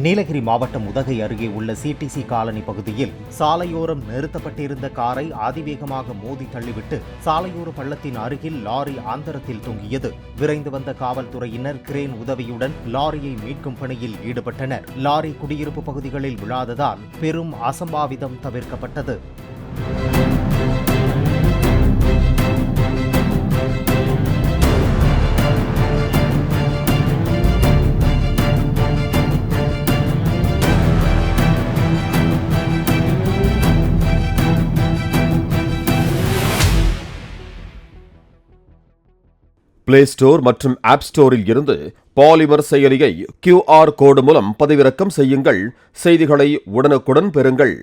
நீலகிரி மாவட்டம் உதகை அருகே உள்ள சிடிசி காலனி பகுதியில் சாலையோரம் நிறுத்தப்பட்டிருந்த காரை அதிவேகமாக மோதி தள்ளிவிட்டு சாலையோர பள்ளத்தின் அருகில் லாரி ஆந்தரத்தில் தொங்கியது. விரைந்து வந்த காவல்துறையினர் கிரேன் உதவியுடன் லாரியை மீட்கும் பணியில் ஈடுபட்டனர். லாரி குடியிருப்பு பகுதிகளில் விழாததால் பெரும் அசம்பாவிதம் தவிர்க்கப்பட்டது. பிளே ஸ்டோர் மற்றும் ஆப் ஸ்டோரில் இருந்து பாலிமர் செயலியை QR கோடு மூலம் பதிவிறக்கம் செய்யுங்கள். செய்திகளை உடனுக்குடன் பெறுங்கள்.